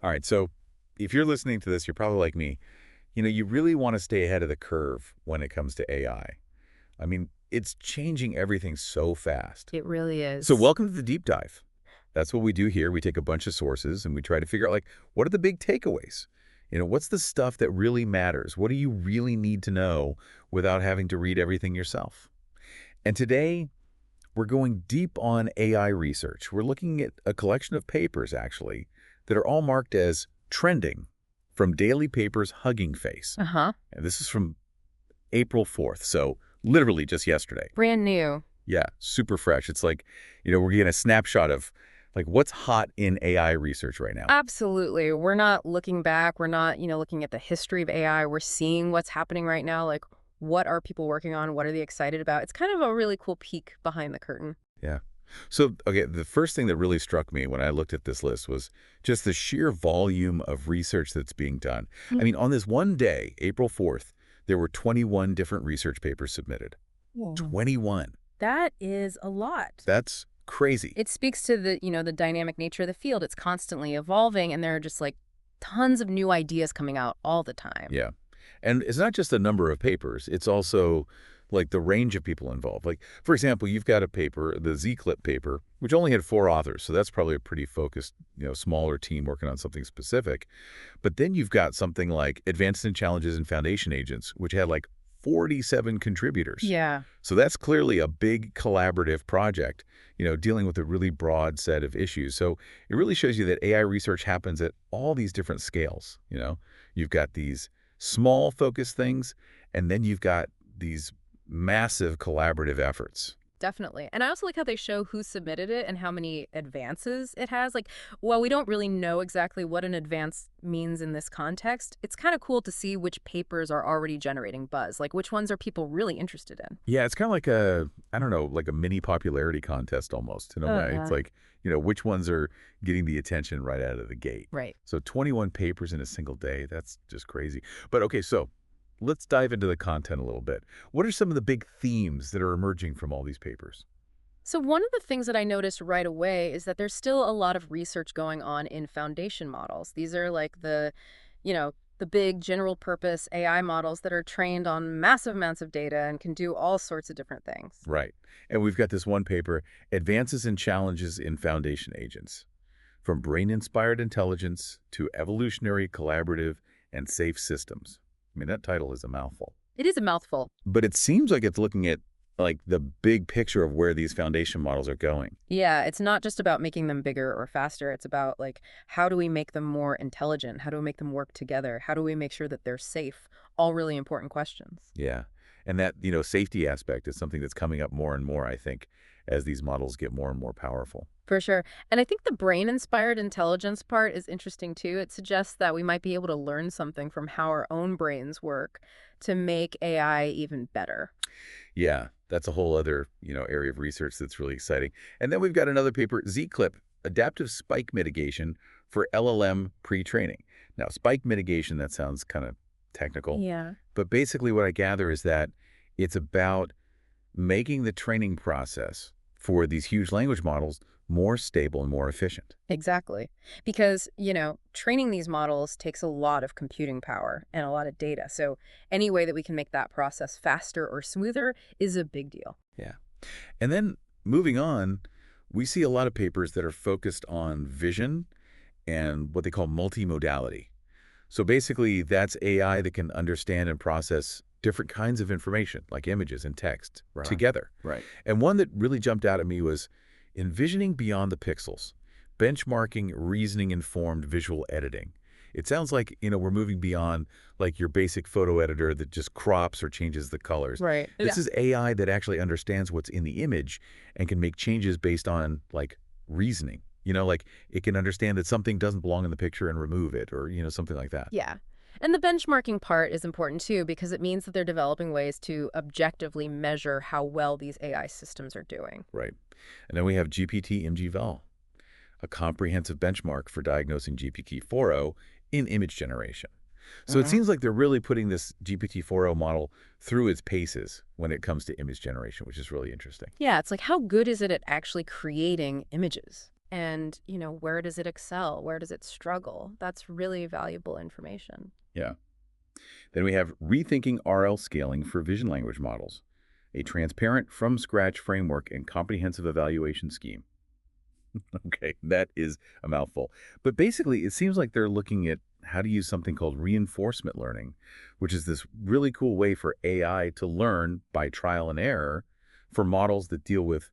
All right, so if you're listening to this, you're probably like me. You really want to stay ahead of the curve when it comes to AI. I mean, it's changing everything so fast. It really So is. welcome to the deep dive. That's what we do here. We take a bunch of sources and we try to figure out, like, what are the big takeaways? What's the stuff that really matters? What do you really need to know without having to read everything yourself? And today, we're going deep on AI research. We're looking at a collection of papers, actually, that are all marked as trending from Daily Paper's Hugging Face. Uh-huh. And this is from April 4th, so literally just yesterday. Brand new. Yeah, super fresh. It's like, we're getting a snapshot of like what's hot in AI research right now. Absolutely. We're not looking back. We're not, looking at the history of AI. We're seeing what's happening right now. Like, what are people working on? What are they excited about? It's kind of a really cool peek behind the curtain. Yeah. So, okay, the first thing that really struck me when I looked at this list was just the sheer volume of research that's being done. I mean, on this one day, April 4th, there were 21 different research papers submitted. Whoa. 21. That is a lot. That's crazy. It speaks to the dynamic nature of the field. It's constantly evolving, and there are just like tons of new ideas coming out all the time. Yeah. And it's not just the number of papers, it's also like the range of people involved. Like, for example, you've got a paper, the Z-Clip paper, which only had 4 authors, so that's probably a pretty focused, smaller team working on something specific. But then you've got something like Advances and Challenges in Foundation Agents, which had like 47 contributors. Yeah. So that's clearly a big collaborative project, dealing with a really broad set of issues. So it really shows you that AI research happens at all these different scales. You've got these small focused things, and then you've got these massive collaborative efforts. Definitely. And I also like how they show who submitted it and how many advances it has. Like, while we don't really know exactly what an advance means in this context, it's kind of cool to see which papers are already generating buzz. Like, which ones are people really interested in? Yeah, it's kind of like I don't know, like a mini popularity contest almost in a way. It's Uh-huh. like, which ones are getting the attention right out of the gate. Right. So 21 papers in a single day, that's just crazy. But okay, so let's dive into the content a little bit. What are some of the big themes that are emerging from all these papers? So one of the things that I noticed right away is that there's still a lot of research going on in foundation models. These are like the big general purpose AI models that are trained on massive amounts of data and can do all sorts of different things. Right. And we've got this one paper, Advances and Challenges in Foundation Agents. From brain-inspired intelligence to evolutionary, collaborative, and safe systems. I mean, that title is a mouthful. It is a mouthful. But it seems like it's looking at like the big picture of where these foundation models are going. Yeah, it's not just about making them bigger or faster. It's about like, how do we make them more intelligent? How do we make them work together? How do we make sure that they're safe? All really important questions. Yeah. And that, safety aspect is something that's coming up more and more, I think, as these models get more and more powerful. For sure. And I think the brain-inspired intelligence part is interesting too. It suggests that we might be able to learn something from how our own brains work to make AI even better. Yeah, that's a whole other, area of research that's really exciting. And then we've got another paper, Z-Clip, Adaptive Spike Mitigation for LLM Pre-Training. Now, spike mitigation, that sounds kind of technical, Yeah. but basically what I gather is that it's about making the training process for these huge language models more stable and more efficient. Exactly. Because, training these models takes a lot of computing power and a lot of data. So any way that we can make that process faster or smoother is a big deal. Yeah. And then moving on, we see a lot of papers that are focused on vision and what they call multimodality. So basically, that's AI that can understand and process different kinds of information, like images and text, Right. together. Right. And one that really jumped out at me was envisioning beyond the pixels, benchmarking reasoning-informed visual editing. It sounds like, we're moving beyond like your basic photo editor that just crops or changes the colors. Right. This is AI that actually understands what's in the image and can make changes based on like reasoning. Like it can understand that something doesn't belong in the picture and remove it or, something like that. Yeah. And the benchmarking part is important too, because it means that they're developing ways to objectively measure how well these AI systems are doing. Right. And then we have GPT-MGVal, a comprehensive benchmark for diagnosing GPT-4o in image generation. So it Mhm. seems like they're really putting this GPT-4o model through its paces when it comes to image generation, which is really interesting. Yeah, it's like, how good is it at actually creating images? And, where does it excel? Where does it struggle? That's really valuable information. Yeah. Then we have rethinking RL scaling for vision language models, a transparent from-scratch framework and comprehensive evaluation scheme. Okay, that is a mouthful. But basically, it seems like they're looking at how to use something called reinforcement learning, which is this really cool way for AI to learn by trial and error for models that deal with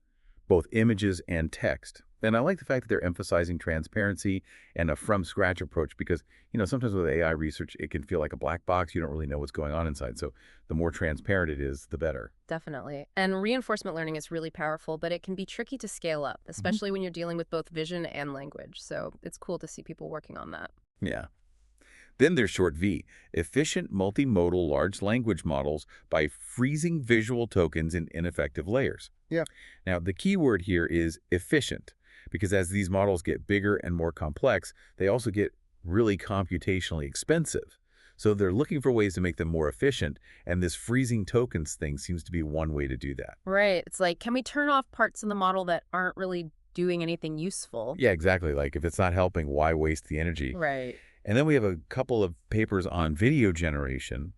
both images and text. And I like the fact that they're emphasizing transparency and a from-scratch approach because, sometimes with AI research, it can feel like a black box. You don't really know what's going on inside. So the more transparent it is, the better. Definitely. And reinforcement learning is really powerful, but it can be tricky to scale up, Mhm. especially when you're dealing with both vision and language. So it's cool to see people working on that. Yeah. Then there's short V, efficient multimodal large language models by freezing visual tokens in ineffective layers. Yeah. Now, the key word here is efficient, because as these models get bigger and more complex, they also get really computationally expensive. So they're looking for ways to make them more efficient, and this freezing tokens thing seems to be one way to do that. Right. It's like, can we turn off parts in the model that aren't really doing anything useful? Yeah, exactly. Like if it's not helping, why waste the energy? Right. And then we have a couple of papers on video generation,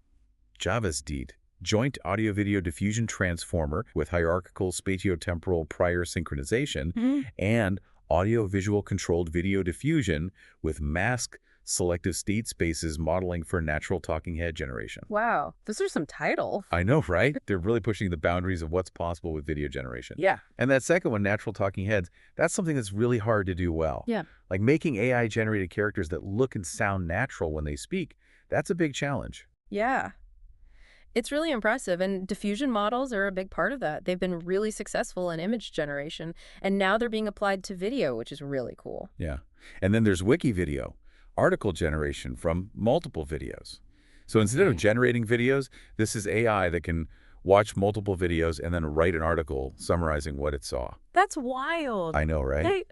Java's DEET, Joint Audio-Video Diffusion Transformer with hierarchical spatiotemporal prior synchronization, Mhm. and audio-visual controlled video diffusion with mask selective state spaces modeling for natural talking head generation. Wow. Those are some titles. I know, right? They're really pushing the boundaries of what's possible with video generation. Yeah. And that second one, natural talking heads, that's something that's really hard to do well. Yeah. Like making AI-generated characters that look and sound natural when they speak, that's a big challenge. Yeah. It's really impressive, and diffusion models are a big part of that. They've been really successful in image generation, and now they're being applied to video, which is really cool. Yeah. And then there's wiki video, article generation from multiple videos. So instead of Right. generating videos, this is AI that can watch multiple videos and then write an article summarizing what it saw. That's wild. I know, right? Hey.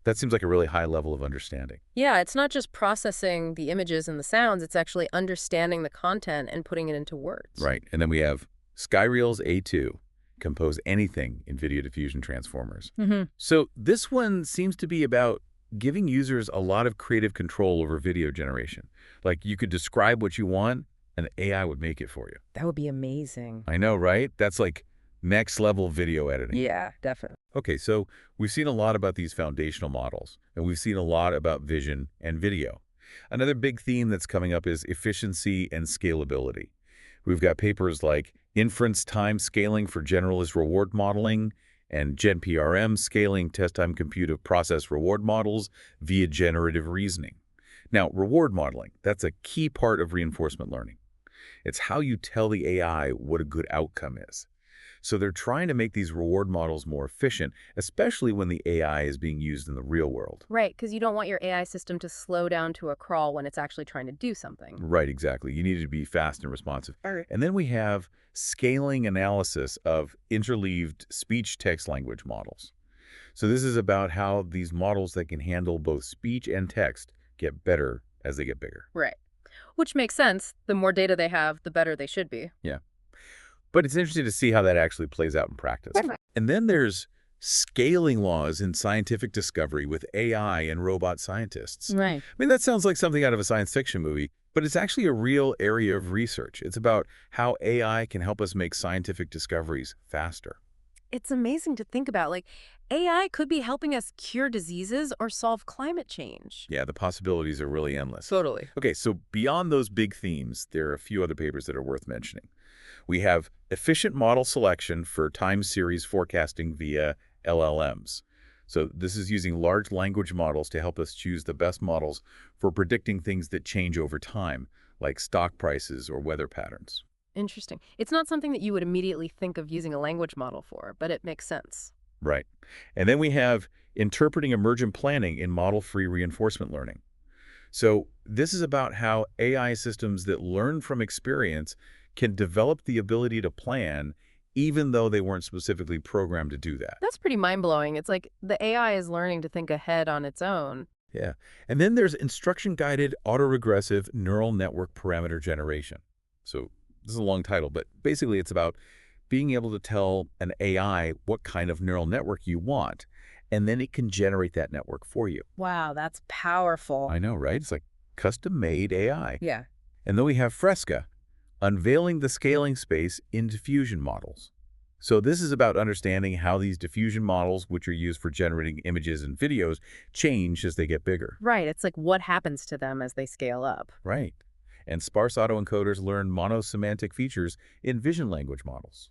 That seems like a really high level of understanding. Yeah, it's not just processing the images and the sounds, it's actually understanding the content and putting it into words. Right. And then we have Skyreels A2, compose anything in video diffusion transformers. Mm-hmm. So this one seems to be about giving users a lot of creative control over video generation. Like you could describe what you want and AI would make it for you. That would be amazing. I know, right? That's like next level video editing. Yeah, definitely. Okay, so we've seen a lot about these foundational models, and we've seen a lot about vision and video. Another big theme that's coming up is efficiency and scalability. We've got papers like inference time scaling for generalist reward modeling and GenPRM scaling test time compute of process reward models via generative reasoning. Now, reward modeling, that's a key part of reinforcement learning. It's how you tell the AI what a good outcome is. So they're trying to make these reward models more efficient, especially when the AI is being used in the real world. Right, because you don't want your AI system to slow down to a crawl when it's actually trying to do something. Right, exactly. You need it to be fast and responsive. All right. And then we have scaling analysis of interleaved speech-text language models. So this is about how these models that can handle both speech and text get better as they get bigger. Right. Which makes sense. The more data they have, the better they should be. Yeah. But it's interesting to see how that actually plays out in practice. And then there's scaling laws in scientific discovery with AI and robot scientists. Right. I mean, that sounds like something out of a science fiction movie, but it's actually a real area of research. It's about how AI can help us make scientific discoveries faster. It's amazing to think about. Like, AI could be helping us cure diseases or solve climate change. Yeah, the possibilities are really endless. Totally. Okay, so beyond those big themes, there are a few other papers that are worth mentioning. We have efficient model selection for time series forecasting via LLMs. So this is using large language models to help us choose the best models for predicting things that change over time, like stock prices or weather patterns. Interesting. It's not something that you would immediately think of using a language model for, but it makes sense. Right. And then we have interpreting emergent planning in model-free reinforcement learning. So this is about how AI systems that learn from experience can develop the ability to plan even though they weren't specifically programmed to do that. That's pretty mind-blowing. It's like the AI is learning to think ahead on its own. Yeah. And then there's instruction-guided autoregressive neural network parameter generation. So this is a long title, but basically it's about being able to tell an AI what kind of neural network you want and then it can generate that network for you. Wow, that's powerful. I know, right? It's like custom-made AI. Yeah. And then we have Fresca, unveiling the scaling space in diffusion models. So this is about understanding how these diffusion models, which are used for generating images and videos, change as they get bigger. Right. It's like what happens to them as they scale up. Right. And sparse autoencoders learn monosemantic features in vision language models.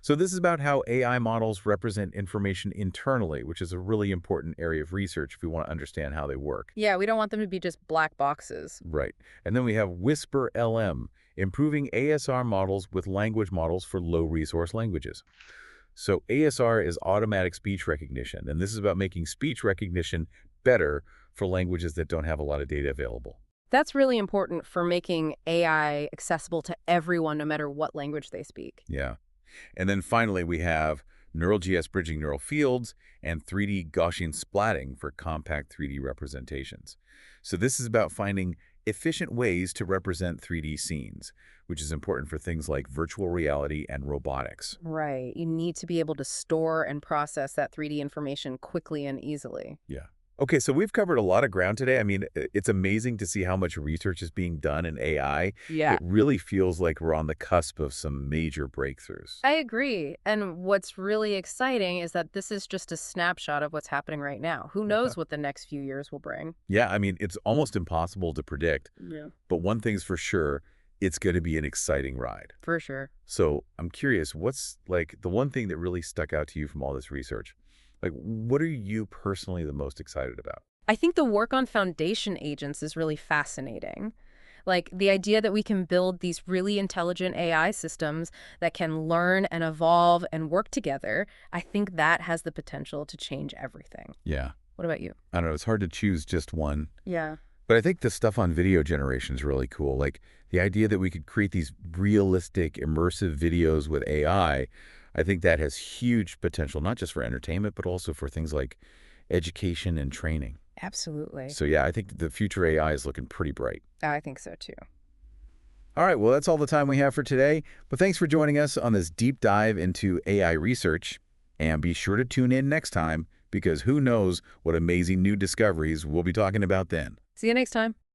So this is about how AI models represent information internally, which is a really important area of research if we want to understand how they work. Yeah, we don't want them to be just black boxes. Right. And then we have Whisper LM, improving ASR models with language models for low-resource languages. So ASR is automatic speech recognition, and this is about making speech recognition better for languages that don't have a lot of data available. That's really important for making AI accessible to everyone, no matter what language they speak. Yeah. And then finally, we have NeuralGS bridging neural fields and 3D Gaussian splatting for compact 3D representations. So this is about finding efficient ways to represent 3D scenes, which is important for things like virtual reality and robotics. Right. You need to be able to store and process that 3D information quickly and easily. Yeah. Okay, so we've covered a lot of ground today. I mean, it's amazing to see how much research is being done in AI. Yeah. It really feels like we're on the cusp of some major breakthroughs. I agree. And what's really exciting is that this is just a snapshot of what's happening right now. Who knows what the next few years will bring? Yeah, I mean, it's almost impossible to predict, Yeah. but one thing's for sure, it's going to be an exciting ride. For sure. So I'm curious, what's like the one thing that really stuck out to you from all this research? Like, what are you personally the most excited about? I think the work on foundation agents is really fascinating. Like the idea that we can build these really intelligent AI systems that can learn and evolve and work together, I think that has the potential to change everything. Yeah, What about you? I don't know. It's hard to choose just one. Yeah. But I think the stuff on video generation is really cool. Like the idea that we could create these realistic, immersive videos with I think that has huge potential, not just for entertainment, but also for things like education and training. Absolutely. So yeah, I think the future AI is looking pretty bright. I think so too. All right, well, that's all the time we have for today. But thanks for joining us on this deep dive into AI research. And be sure to tune in next time, because who knows what amazing new discoveries we'll be talking about then. See you next time.